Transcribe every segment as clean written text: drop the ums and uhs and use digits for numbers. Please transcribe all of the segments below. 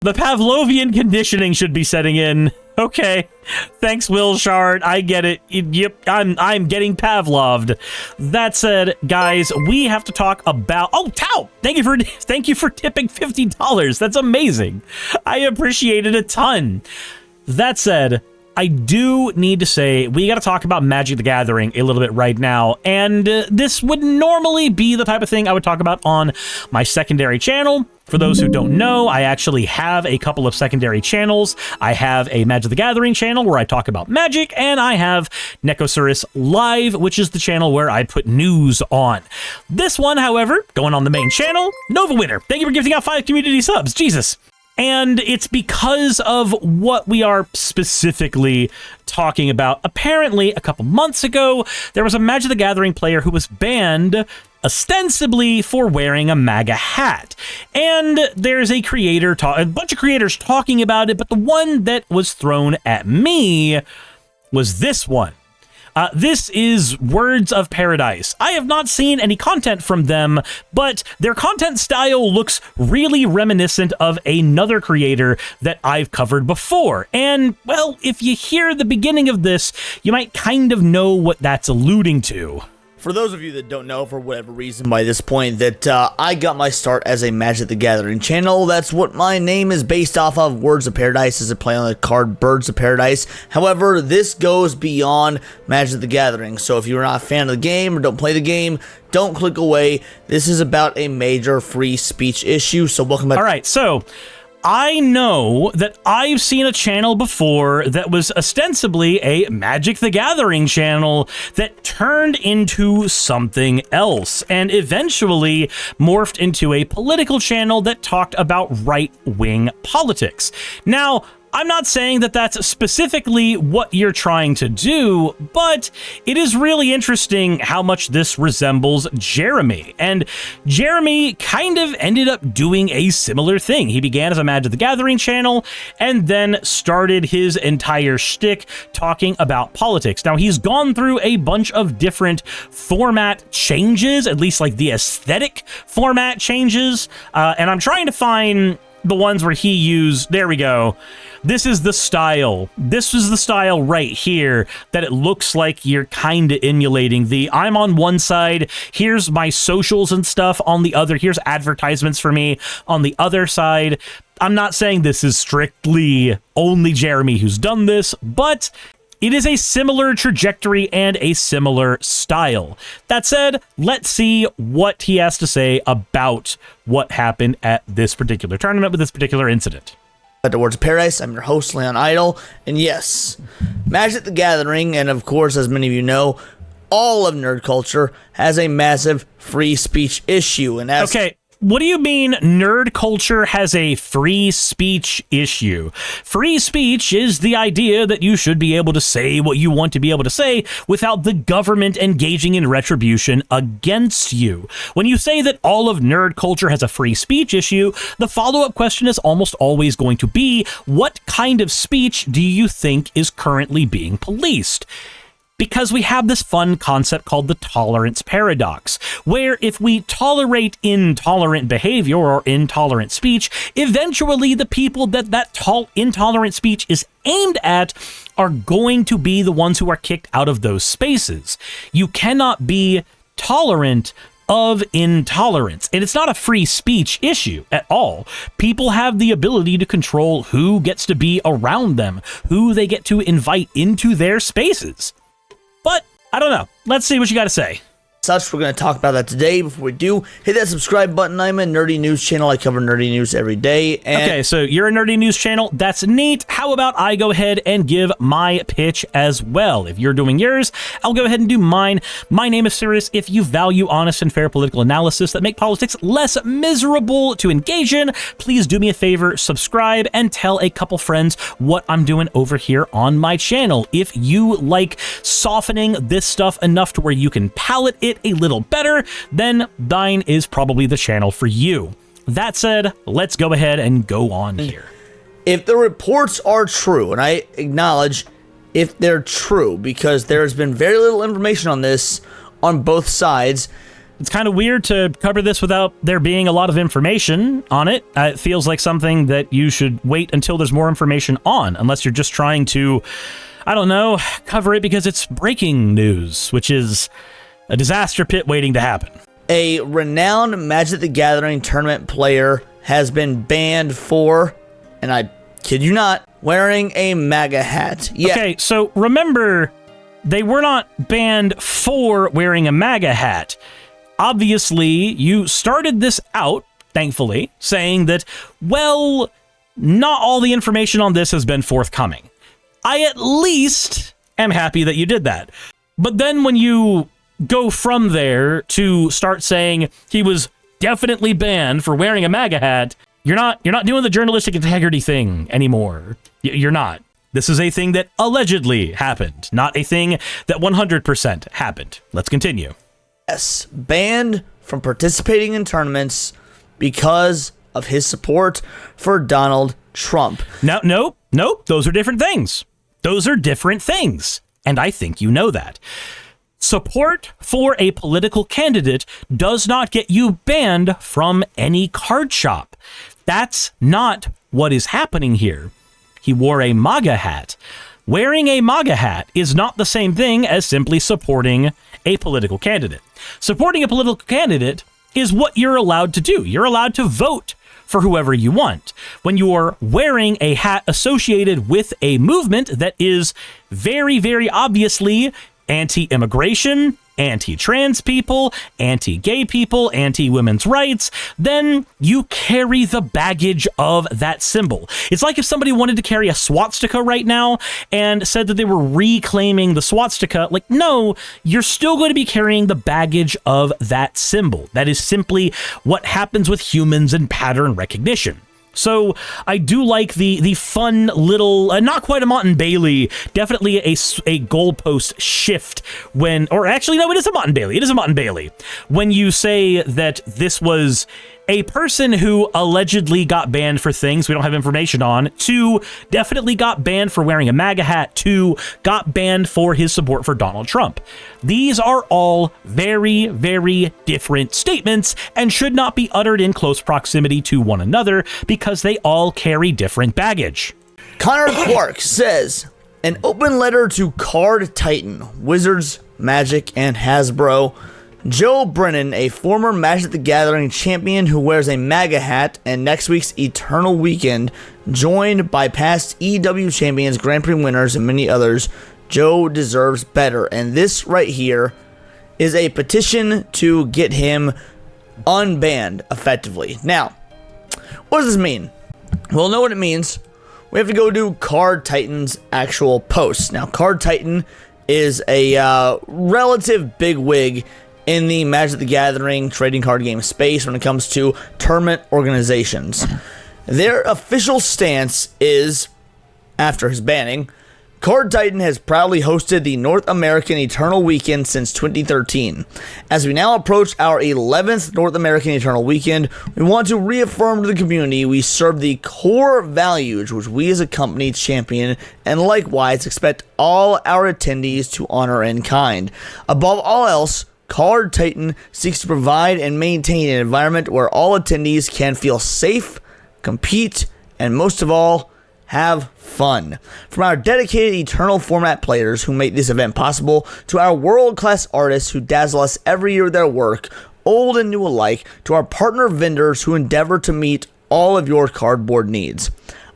The Pavlovian conditioning should be setting in. Okay. Thanks, Will Shard. I get it. Yep, I'm getting Pavloved. That said, guys, we have to talk about... Oh, Tao! Thank you for tipping $50. That's amazing. I appreciate it a ton. That said, I do need to say we got to talk about Magic the Gathering a little bit right now, and this would normally be the type of thing I would talk about on my secondary channel. For those who don't know, I actually have a couple of secondary channels. I have a Magic the Gathering channel where I talk about Magic, and I have Suris Live, which is the channel where I put news on. This one, however, going on the main channel, Nova Winner. Thank you for gifting out 5 community subs. Jesus. And it's because of what we are specifically talking about. Apparently, a couple months ago, there was a Magic the Gathering player who was banned ostensibly for wearing a MAGA hat. And there's a bunch of creators talking about it, but the one that was thrown at me was this one. This is Words of Paradise. I have not seen any content from them, but their content style looks really reminiscent of another creator that I've covered before. And, well, if you hear the beginning of this, you might kind of know what that's alluding to. For those of you that don't know, for whatever reason by this point, that I got my start as a Magic the Gathering channel. That's what my name is based off of. Words of Paradise is a play on the card Birds of Paradise. However, this goes beyond Magic the Gathering. So if you're not a fan of the game or don't play the game, don't click away. This is about a major free speech issue. So welcome back. All right, so I know that I've seen a channel before that was ostensibly a Magic the Gathering channel that turned into something else and eventually morphed into a political channel that talked about right-wing politics. Now, I'm not saying that that's specifically what you're trying to do, but it is really interesting how much this resembles Jeremy. And Jeremy kind of ended up doing a similar thing. He began as a Magic the Gathering channel and then started his entire shtick talking about politics. Now, he's gone through a bunch of different format changes, at least like the aesthetic format changes, and I'm trying to find the ones where he used, there we go. This is the style. This is the style right here that it looks like you're kind of emulating. I'm on one side, here's my socials and stuff on the other, here's advertisements for me on the other side. I'm not saying this is strictly only Jeremy who's done this, but it is a similar trajectory and a similar style. That said, let's see what he has to say about what happened at this particular tournament with this particular incident. At the Words of Paradise, I'm your host, Leon Idol, and yes, Magic the Gathering, and of course, as many of you know, all of nerd culture has a massive free speech issue. And okay, what do you mean nerd culture has a free speech issue? Free speech is the idea that you should be able to say what you want to be able to say without the government engaging in retribution against you. When you say that all of nerd culture has a free speech issue, the follow-up question is almost always going to be, what kind of speech do you think is currently being policed? Because we have this fun concept called the tolerance paradox, where if we tolerate intolerant behavior or intolerant speech, eventually the people that intolerant speech is aimed at are going to be the ones who are kicked out of those spaces. You cannot be tolerant of intolerance, and it's not a free speech issue at all. People have the ability to control who gets to be around them, who they get to invite into their spaces. But, I don't know. Let's see what you got to say. We're going to talk about that today. Before we do, hit that subscribe button. I'm a nerdy news channel. I cover nerdy news every day. And okay, so you're a nerdy news channel. That's neat. How about I go ahead and give my pitch as well? If you're doing yours, I'll go ahead and do mine. My name is Suris. If you value honest and fair political analysis that make politics less miserable to engage in, please do me a favor, subscribe, and tell a couple friends what I'm doing over here on my channel. If you like softening this stuff enough to where you can palate it a little better, then thine is probably the channel for you. That said, let's go ahead and go on here. If the reports are true, and I acknowledge if they're true, because there's been very little information on this on both sides, It's kind of weird to cover this without there being a lot of information on it. It feels like something that you should wait until there's more information on, unless you're just trying to, I don't know, cover it because it's breaking news, which is a disaster pit waiting to happen. A renowned Magic the Gathering tournament player has been banned for, and I kid you not, wearing a MAGA hat. Yeah. Okay, so remember, they were not banned for wearing a MAGA hat. Obviously, you started this out, thankfully, saying that, well, not all the information on this has been forthcoming. I at least am happy that you did that. But then when you go from there to start saying he was definitely banned for wearing a MAGA hat, you're not doing the journalistic integrity thing anymore. You're not. This is a thing that allegedly happened, not a thing that 100% happened. Let's continue. Yes, banned from participating in tournaments because of his support for Donald Trump. Now, nope. Those are different things. Those are different things. And I think you know that. Support for a political candidate does not get you banned from any card shop. That's not what is happening here. He wore a MAGA hat. Wearing a MAGA hat is not the same thing as simply supporting a political candidate. Supporting a political candidate is what you're allowed to do. You're allowed to vote for whoever you want. When you're wearing a hat associated with a movement that is very, very obviously anti-immigration, anti-trans people, anti-gay people, anti-women's rights, then you carry the baggage of that symbol. It's like if somebody wanted to carry a swastika right now and said that they were reclaiming the swastika. Like, no, you're still going to be carrying the baggage of that symbol. That is simply what happens with humans and pattern recognition. So I do like the fun little, not quite a Mont and Bailey, definitely a goalpost shift when, or actually, no, it is a Mont and Bailey. It is a Mont and Bailey. When you say that this was a person who allegedly got banned for things we don't have information on, to definitely got banned for wearing a MAGA hat, to got banned for his support for Donald Trump. These are all very, very different statements and should not be uttered in close proximity to one another because they all carry different baggage. Connor Clark says, an open letter to Card Titan, Wizards, Magic, and Hasbro. Joe Brennan, a former Magic the Gathering champion who wears a MAGA hat, and next week's Eternal Weekend, joined by past EW champions, Grand Prix winners, and many others. Joe deserves better. And this right here is a petition to get him unbanned effectively. Now, what does this mean? We'll know what it means. We have to go to Card Titan's actual posts. Now, Card Titan is a relative bigwig in the Magic the Gathering trading card game space when it comes to tournament organizations. Their official stance is, after his banning, Card Titan has proudly hosted the North American Eternal Weekend since 2013. As we now approach our 11th North American Eternal Weekend, we want to reaffirm to the community we serve the core values which we as a company champion, and likewise expect all our attendees to honor in kind. Above all else, Card Titan seeks to provide and maintain an environment where all attendees can feel safe, compete, and most of all, have fun. From our dedicated Eternal format players who make this event possible, to our world-class artists who dazzle us every year with their work, old and new alike, to our partner vendors who endeavor to meet all of your cardboard needs.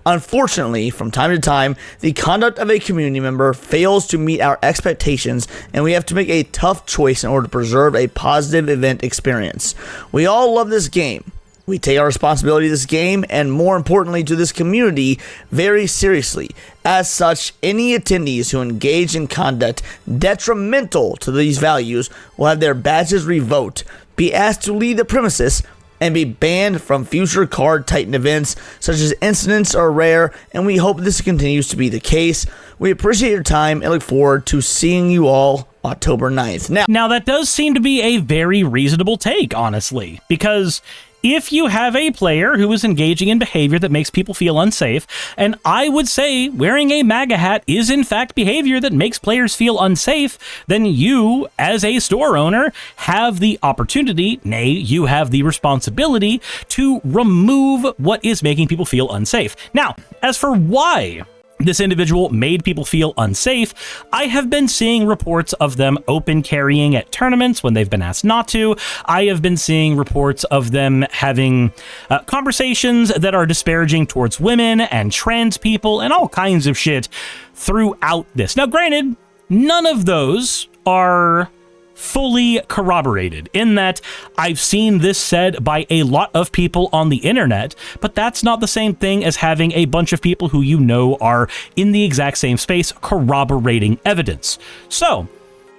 Unfortunately, from time to time, the conduct of a community member fails to meet our expectations, and we have to make a tough choice in order to preserve a positive event experience. We all love this game. We take our responsibility to this game, and more importantly to this community, very seriously. As such, any attendees who engage in conduct detrimental to these values will have their badges revoked, be asked to leave the premises, and be banned from future Card Titan events. Such as incidents are rare, and we hope this continues to be the case. We appreciate your time and look forward to seeing you all October 9th. Now that does seem to be a very reasonable take, honestly, because if you have a player who is engaging in behavior that makes people feel unsafe, and I would say wearing a MAGA hat is in fact behavior that makes players feel unsafe, then you, as a store owner, have the opportunity, nay, you have the responsibility to remove what is making people feel unsafe. Now, as for why this individual made people feel unsafe, I have been seeing reports of them open carrying at tournaments when they've been asked not to. I have been seeing reports of them having conversations that are disparaging towards women and trans people and all kinds of shit throughout this. Now, granted, none of those are fully corroborated, in that I've seen this said by a lot of people on the internet, but that's not the same thing as having a bunch of people who you know are in the exact same space corroborating evidence. So,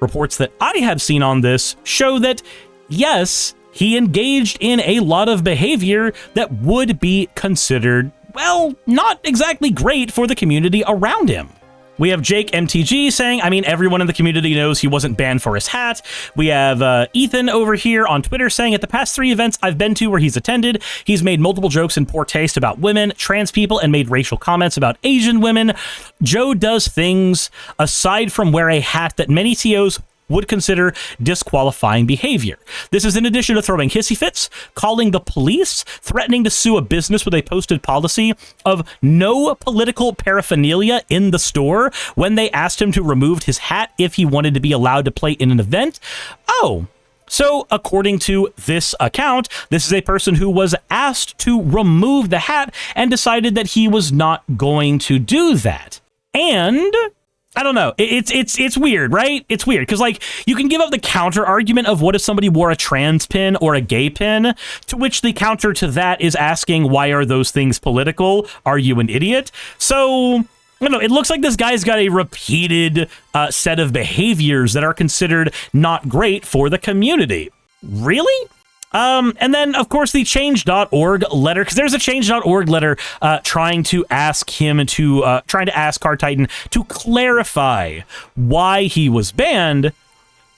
reports that I have seen on this show that, yes, he engaged in a lot of behavior that would be considered, well, not exactly great for the community around him. We have Jake MTG saying, I mean, everyone in the community knows he wasn't banned for his hat. We have Ethan over here on Twitter saying, at the past 3 events I've been to where he's attended, he's made multiple jokes in poor taste about women, trans people, and made racial comments about Asian women. Joe does things aside from wear a hat that many TOs would consider disqualifying behavior. This is in addition to throwing hissy fits, calling the police, threatening to sue a business with a posted policy of no political paraphernalia in the store when they asked him to remove his hat if he wanted to be allowed to play in an event. Oh, so according to this account, this is a person who was asked to remove the hat and decided that he was not going to do that. And I don't know. It's weird, right? It's weird because, like, you can give up the counter argument of what if somebody wore a trans pin or a gay pin, to which the counter to that is asking, why are those things political? Are you an idiot? So, I don't know. It looks like this guy's got a repeated set of behaviors that are considered not great for the community. Really? And then, of course, the change.org letter, because there's a change.org letter trying to ask Card Titan to clarify why he was banned.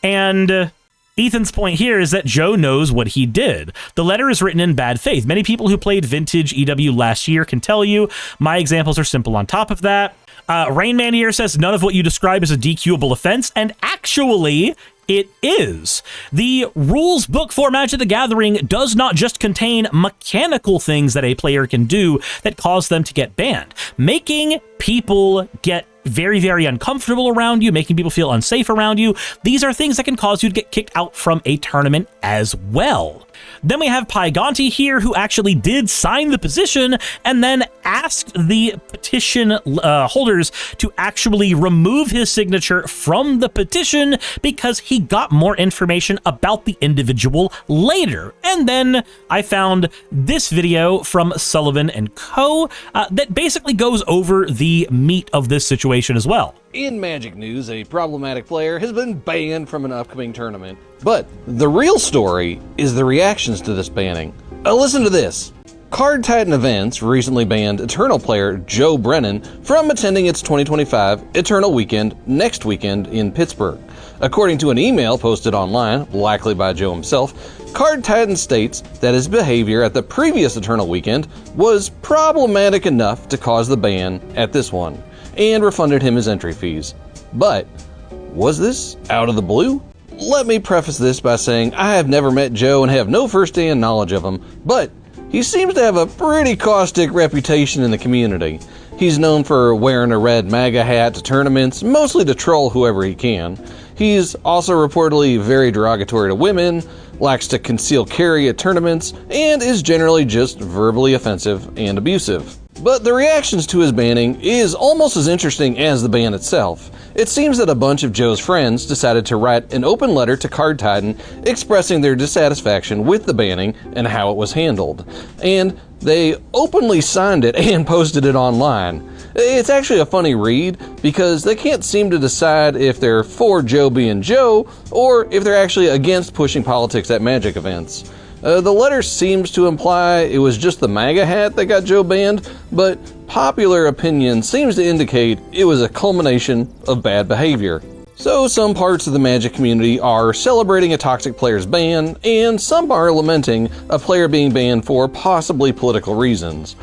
And Ethan's point here is that Joe knows what he did. The letter is written in bad faith. Many people who played Vintage EW last year can tell you. My examples are simple on top of that. Rainman here says none of what you describe is a DQable offense, and actually, it is. The rules book for Magic the Gathering does not just contain mechanical things that a player can do that cause them to get banned. Making people get very, very uncomfortable around you, making people feel unsafe around you, these are things that can cause you to get kicked out from a tournament as well. Then we have Pygonti here, who actually did sign the petition and then asked the petition holders to actually remove his signature from the petition because he got more information about the individual later. And then I found this video from Sullivan and Co. That basically goes over the meat of this situation as well. In Magic news, a problematic player has been banned from an upcoming tournament. But the real story is the reactions to this banning. Listen to this. Card Titan Events recently banned Eternal player Joe Brennan from attending its 2025 Eternal Weekend next weekend in Pittsburgh. According to an email posted online, likely by Joe himself, Card Titan states that his behavior at the previous Eternal Weekend was problematic enough to cause the ban at this one, and refunded him his entry fees. But was this out of the blue? Let me preface this by saying I have never met Joe and have no first-hand knowledge of him, but he seems to have a pretty caustic reputation in the community. He's known for wearing a red MAGA hat to tournaments, mostly to troll whoever he can. He's also reportedly very derogatory to women, likes to conceal carry at tournaments, and is generally just verbally offensive and abusive. But the reactions to his banning is almost as interesting as the ban itself. It seems that a bunch of Joe's friends decided to write an open letter to Card Titan expressing their dissatisfaction with the banning and how it was handled. And they openly signed it and posted it online. It's actually a funny read because they can't seem to decide if they're for Joe being Joe or if they're actually against pushing politics at Magic events. The letter seems to imply it was just the MAGA hat that got Joe banned, but popular opinion seems to indicate it was a culmination of bad behavior. So some parts of the Magic community are celebrating a toxic player's ban, and some are lamenting a player being banned for possibly political reasons.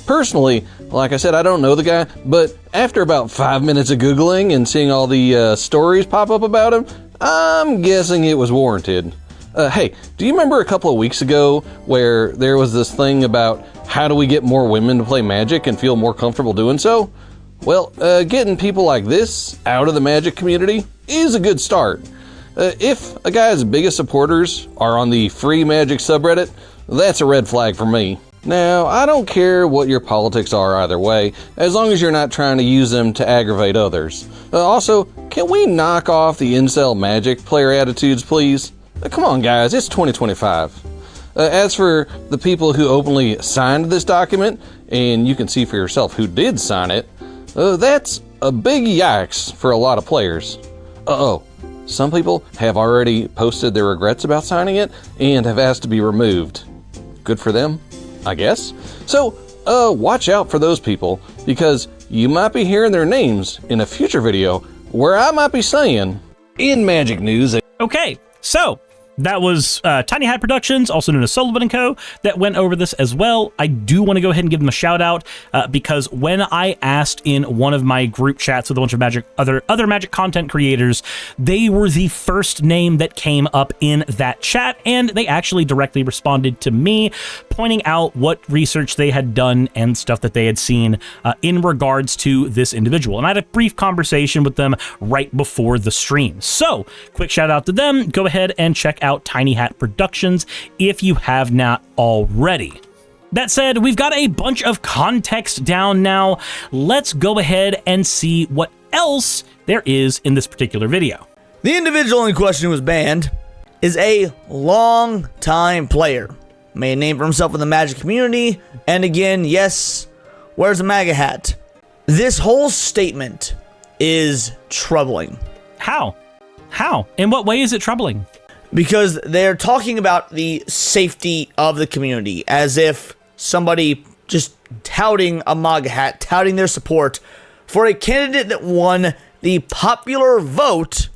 Personally, like I said, I don't know the guy, but after about 5 minutes of Googling and seeing all the stories pop up about him, I'm guessing it was warranted. Hey, do you remember a couple of weeks ago where there was this thing about how do we get more women to play Magic and feel more comfortable doing so? Well, getting people like this out of the Magic community is a good start. If a guy's biggest supporters are on the free Magic subreddit, that's a red flag for me. Now, I don't care what your politics are either way, as long as you're not trying to use them to aggravate others. Also, can we knock off the incel Magic player attitudes, please? Come on, guys, it's 2025. As for the people who openly signed this document, and you can see for yourself who did sign it, that's a big yikes for a lot of players. Uh-oh, some people have already posted their regrets about signing it and have asked to be removed. Good for them, I guess. So, watch out for those people, because you might be hearing their names in a future video where I might be saying, in Magic news. Okay, so that was Tiny Hat Productions, also known as Sullivan & Co., that went over this as well. I do want to go ahead and give them a shout out because when I asked in one of my group chats with a bunch of other Magic content creators, they were the first name that came up in that chat, and they actually directly responded to me, pointing out what research they had done and stuff that they had seen in regards to this individual. And I had a brief conversation with them right before the stream. So, quick shout out to them. Go ahead and check out Tiny Hat Productions if you have not already. That said, we've got a bunch of context down now. Let's go ahead and see what else there is in this particular video. The individual in question who was banned is a long-time player. Made a name for himself in the Magic community, and again, yes, wears a MAGA hat. This whole statement is troubling. How? In what way is it troubling? Because they're talking about the safety of the community as if somebody just touting a MAGA hat, touting their support for a candidate that won the popular vote,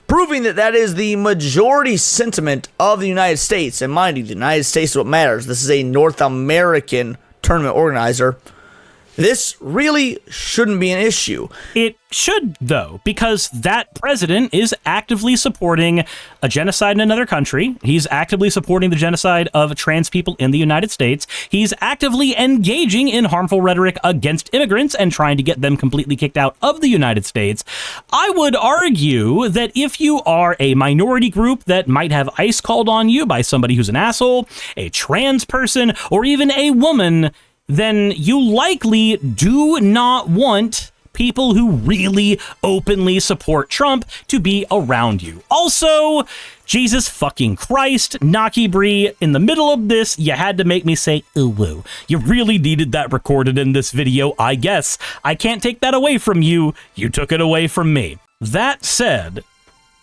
proving that that is the majority sentiment of the United States. And mind you, the United States is what matters. This is a North American tournament organizer. This really shouldn't be an issue. It should, though, because that president is actively supporting a genocide in another country. He's actively supporting the genocide of trans people in the United States. He's actively engaging in harmful rhetoric against immigrants and trying to get them completely kicked out of the United States. I would argue that if you are a minority group that might have ICE called on you by somebody who's an asshole, a trans person, or even a woman, then you likely do not want people who really openly support Trump to be around you. Also, Jesus fucking Christ, Naki Bree, in the middle of this, you had to make me say, ooh, woo. You really needed that recorded in this video, I guess. I can't take that away from you. You took it away from me. That said,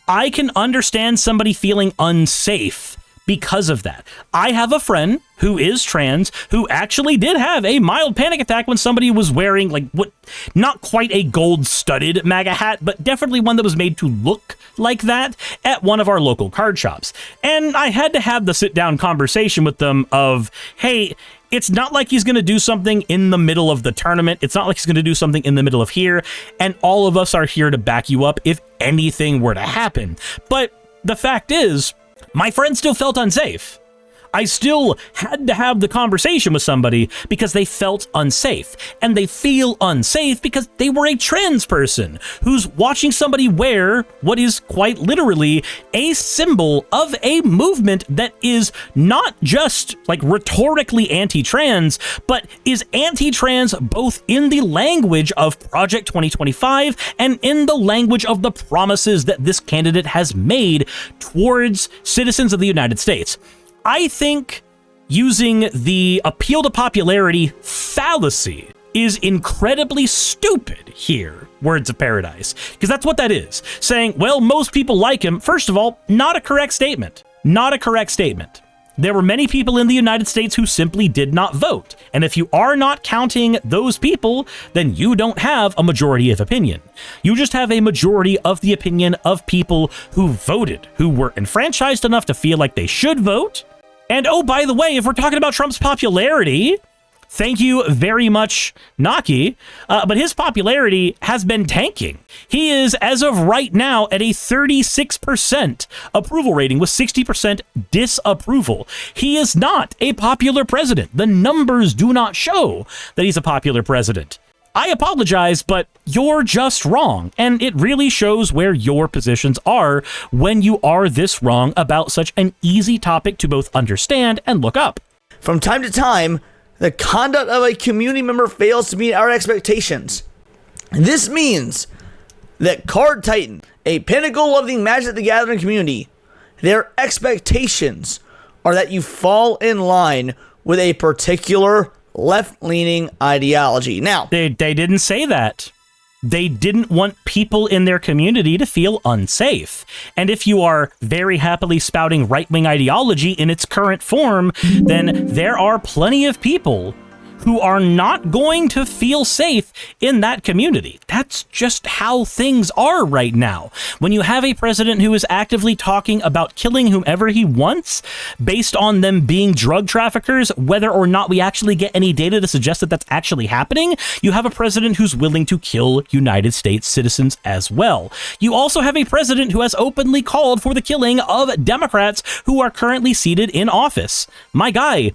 I can understand somebody feeling unsafe because of that. I have a friend who is trans who actually did have a mild panic attack when somebody was wearing, like, what, not quite a gold-studded MAGA hat, but definitely one that was made to look like that at one of our local card shops. And I had to have the sit-down conversation with them of, hey, it's not like he's going to do something in the middle of the tournament. It's not like he's going to do something in the middle of here. And all of us are here to back you up if anything were to happen. But the fact is, my friend still felt unsafe. I still had to have the conversation with somebody because they felt unsafe. And they feel unsafe because they were a trans person who's watching somebody wear what is quite literally a symbol of a movement that is not just like rhetorically anti-trans, but is anti-trans both in the language of Project 2025 and in the language of the promises that this candidate has made towards citizens of the United States. I think using the appeal to popularity fallacy is incredibly stupid here, Words of Paradise, because that's what that is. Saying, well, most people like him, first of all, not a correct statement. Not a correct statement. There were many people in the United States who simply did not vote. And if you are not counting those people, then you don't have a majority of opinion. You just have a majority of the opinion of people who voted, who were enfranchised enough to feel like they should vote. And oh, by the way, if we're talking about Trump's popularity, thank you very much, Naki, but his popularity has been tanking. He is, as of right now, at a 36% approval rating with 60% disapproval. He is not a popular president. The numbers do not show that he's a popular president. I apologize, but you're just wrong, and it really shows where your positions are when you are this wrong about such an easy topic to both understand and look up. From time to time, the conduct of a community member fails to meet our expectations. This means that Card Titan, a pinnacle of the Magic the Gathering community, their expectations are that you fall in line with a particular left-leaning ideology. Now, they didn't say that. They didn't want people in their community to feel unsafe. And if you are very happily spouting right-wing ideology in its current form, then there are plenty of people who are not going to feel safe in that community. That's just how things are right now. When you have a president who is actively talking about killing whomever he wants based on them being drug traffickers, whether or not we actually get any data to suggest that that's actually happening, you have a president who's willing to kill United States citizens as well. You also have a president who has openly called for the killing of Democrats who are currently seated in office. My guy,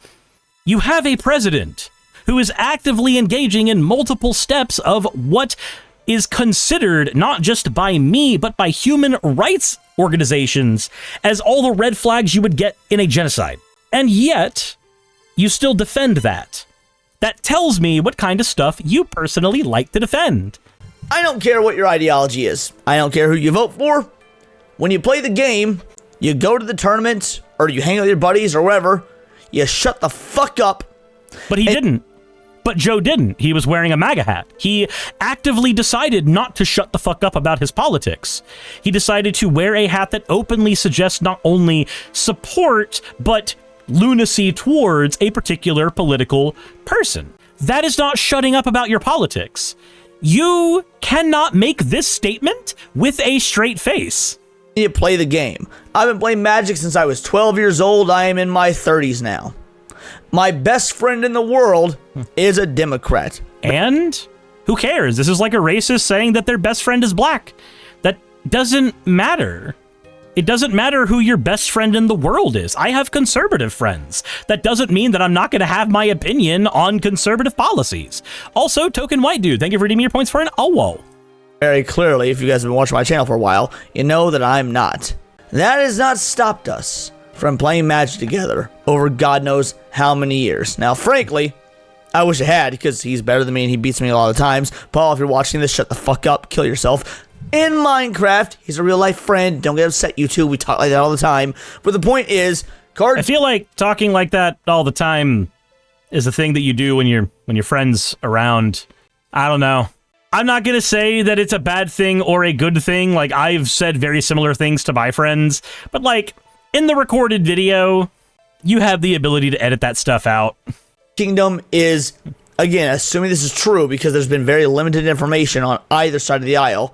you have a president who is actively engaging in multiple steps of what is considered, not just by me, but by human rights organizations, as all the red flags you would get in a genocide. And yet, you still defend that. That tells me what kind of stuff you personally like to defend. I don't care what your ideology is. I don't care who you vote for. When you play the game, you go to the tournament, or you hang out with your buddies, or whatever, you shut the fuck up. But he didn't. But Joe didn't. He was wearing a MAGA hat. He actively decided not to shut the fuck up about his politics. He decided to wear a hat that openly suggests not only support, but lunacy towards a particular political person. That is not shutting up about your politics. You cannot make this statement with a straight face. You play the game. I've been playing Magic since I was 12 years old. I am in my 30s now. My best friend in the world is a Democrat. And who cares? This is like a racist saying that their best friend is black. That doesn't matter. It doesn't matter who your best friend in the world is. I have conservative friends. That doesn't mean that I'm not going to have my opinion on conservative policies. Also, Token White Dude, thank you for redeeming your points for an OWO. Very clearly, if you guys have been watching my channel for a while, you know that I'm not. That has not stopped us from playing Magic together over God knows how many years. Now, frankly, I wish it had, because he's better than me and he beats me a lot of times. Paul, if you're watching this, shut the fuck up, kill yourself. In Minecraft, he's a real life friend. Don't get upset, you two. We talk like that all the time. But the point is, I feel like talking like that all the time is a thing that you do when your friend's around. I don't know. I'm not going to say that it's a bad thing or a good thing. Like, I've said very similar things to my friends, but like, in the recorded video, you have the ability to edit that stuff out. Kingdom is, again, assuming this is true, because there's been very limited information on either side of the aisle,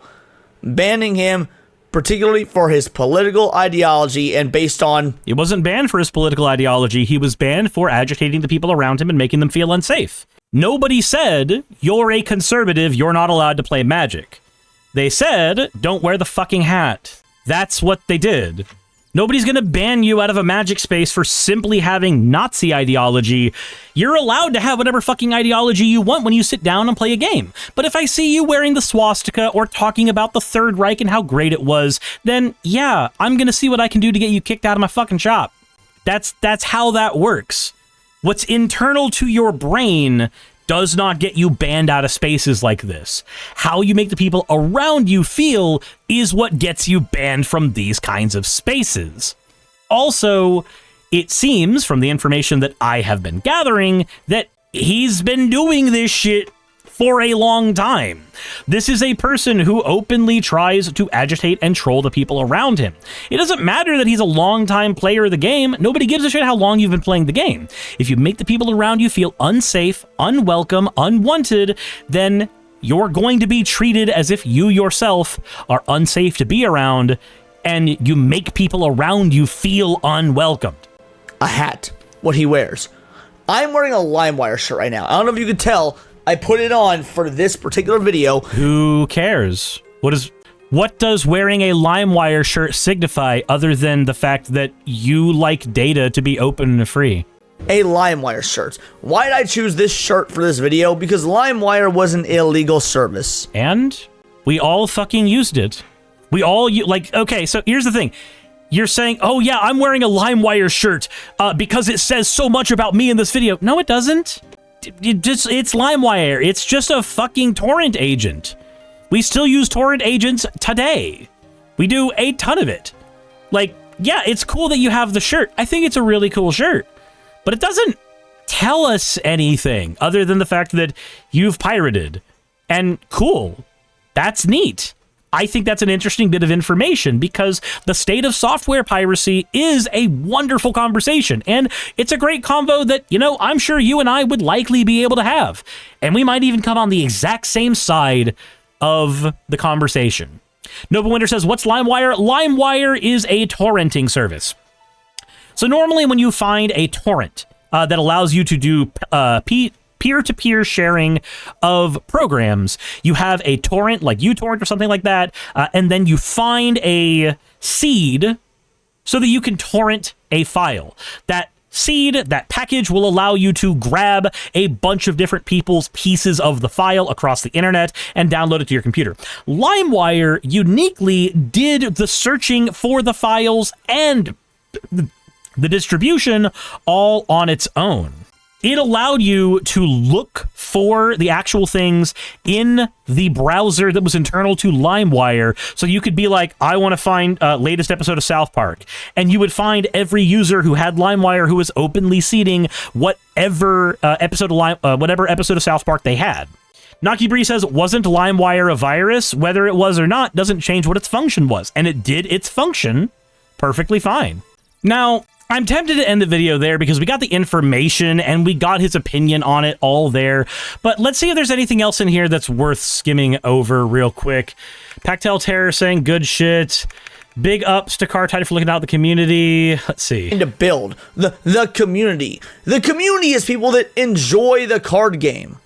banning him particularly for his political ideology and based on... He wasn't banned for his political ideology. He was banned for agitating the people around him and making them feel unsafe. Nobody said, you're a conservative, you're not allowed to play Magic. They said, don't wear the fucking hat. That's what they did. Nobody's going to ban you out of a Magic space for simply having Nazi ideology. You're allowed to have whatever fucking ideology you want when you sit down and play a game. But if I see you wearing the swastika or talking about the Third Reich and how great it was, then yeah, I'm going to see what I can do to get you kicked out of my fucking shop. That's how that works. What's internal to your brain does not get you banned out of spaces like this. How you make the people around you feel is what gets you banned from these kinds of spaces. Also, it seems from the information that I have been gathering that he's been doing this shit for a long time. This is a person who openly tries to agitate and troll the people around him. It doesn't matter that he's a long-time player of the game. Nobody gives a shit how long you've been playing the game. If you make the people around you feel unsafe, unwelcome, unwanted, then you're going to be treated as if you yourself are unsafe to be around, and you make people around you feel unwelcomed. A hat, what he wears. I'm wearing a LimeWire shirt right now. I don't know if you could tell. I put it on for this particular video. Who cares? What does wearing a LimeWire shirt signify other than the fact that you like data to be open and free? A LimeWire shirt. Why did I choose this shirt for this video? Because LimeWire was an illegal service. And we all fucking used it. We all, okay, so here's the thing. You're saying, oh yeah, I'm wearing a LimeWire shirt because it says so much about me in this video. No, it doesn't. It's LimeWire. It's just a fucking torrent agent. We still use torrent agents today. We do a ton of it. Like, yeah, it's cool that you have the shirt. I think it's a really cool shirt. But it doesn't tell us anything other than the fact that you've pirated. And cool. That's neat. I think that's an interesting bit of information because the state of software piracy is a wonderful conversation. And it's a great convo that, I'm sure you and I would likely be able to have. And we might even come on the exact same side of the conversation. Nova Winter says, what's LimeWire? LimeWire is a torrenting service. So normally when you find a torrent that allows you to do peer-to-peer sharing of programs, you have a torrent like uTorrent or something like that, and then you find a seed so that you can torrent a file. That seed, that package will allow you to grab a bunch of different people's pieces of the file across the internet and download it to your computer. LimeWire uniquely did the searching for the files and the distribution all on its own. It allowed you to look for the actual things in the browser that was internal to LimeWire. So you could be like, I want to find latest episode of South Park. And you would find every user who had LimeWire who was openly seeding whatever episode of South Park they had. Naki Bree says, wasn't LimeWire a virus? Whether it was or not doesn't change what its function was. And it did its function perfectly fine. Now, I'm tempted to end the video there because we got the information and we got his opinion on it all there. But let's see if there's anything else in here that's worth skimming over real quick. Pactel Terror saying good shit. Big ups to Cartide for looking out the community. Let's see. And to build the community. The community is people that enjoy the card game.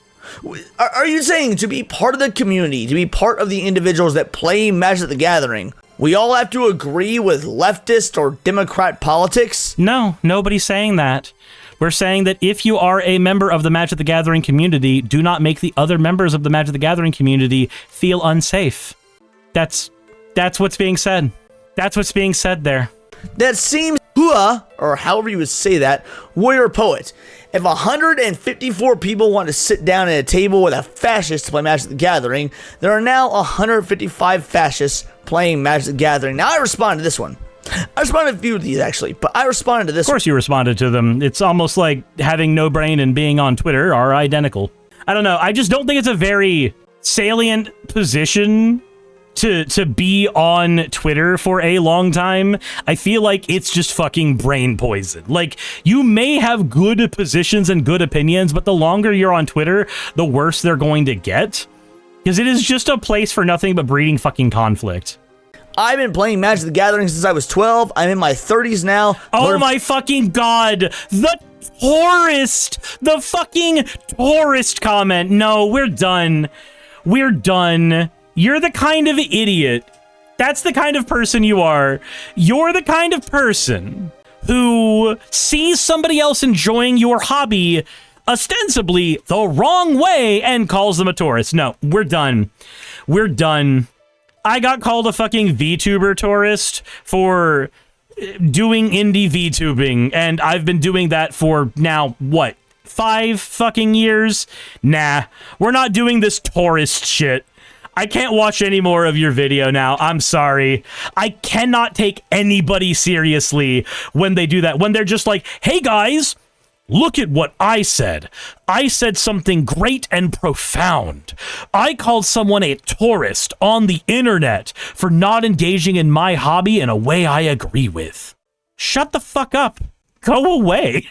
Are you saying to be part of the community, to be part of the individuals that play Magic the Gathering, we all have to agree with leftist or Democrat politics? No, nobody's saying that. We're saying that if you are a member of the Magic the Gathering community, do not make the other members of the Magic the Gathering community feel unsafe. That's what's being said. That's what's being said there. That seems, or however you would say that, warrior poet. If 154 people want to sit down at a table with a fascist to play Magic the Gathering, there are now 155 fascists playing Magic the Gathering. Now, I responded to this one. I responded to a few of these, actually, but I responded to this one. Of course you responded to them. It's almost like having no brain and being on Twitter are identical. I don't know. I just don't think it's a very salient position to be on Twitter for a long time. I feel like it's just fucking brain poison. Like, you may have good positions and good opinions, but the longer you're on Twitter, the worse they're going to get. Because it is just a place for nothing but breeding fucking conflict. I've been playing Magic the Gathering since I was 12. I'm in my 30s now. Oh my fucking god! The fucking tourist comment. No, we're done. We're done. You're the kind of idiot. That's the kind of person you are. You're the kind of person who sees somebody else enjoying your hobby ostensibly the wrong way and calls them a tourist. No, we're done. We're done. I got called a fucking VTuber tourist for doing indie VTubing, and I've been doing that for now, what, 5 fucking years? Nah, we're not doing this tourist shit. I can't watch any more of your video now. I'm sorry. I cannot take anybody seriously when they do that. When they're just like, hey guys, Look at what I said. I said something great and profound. I called someone a tourist on the internet for not engaging in my hobby in a way I agree with. Shut the fuck up. Go away.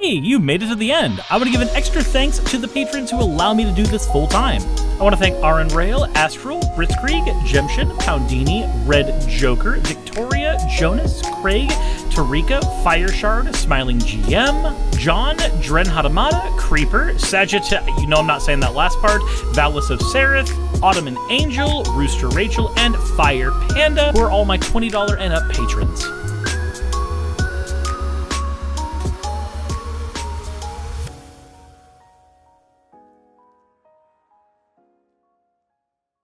Hey, you made it to the end. I want to give an extra thanks to the patrons who allow me to do this full time. I want to thank Aaron Rail, Astral, Britzkrieg, Jemshin, Poundini, Red Joker, Victoria, Jonas, Craig, Tarika, Fireshard, Smiling GM, John, Dren Hadamada, Creeper, Sagitta, you know I'm not saying that last part, Valis of Seraph, Ottoman Angel, Rooster Rachel, and Fire Panda, who are all my $20 and up patrons.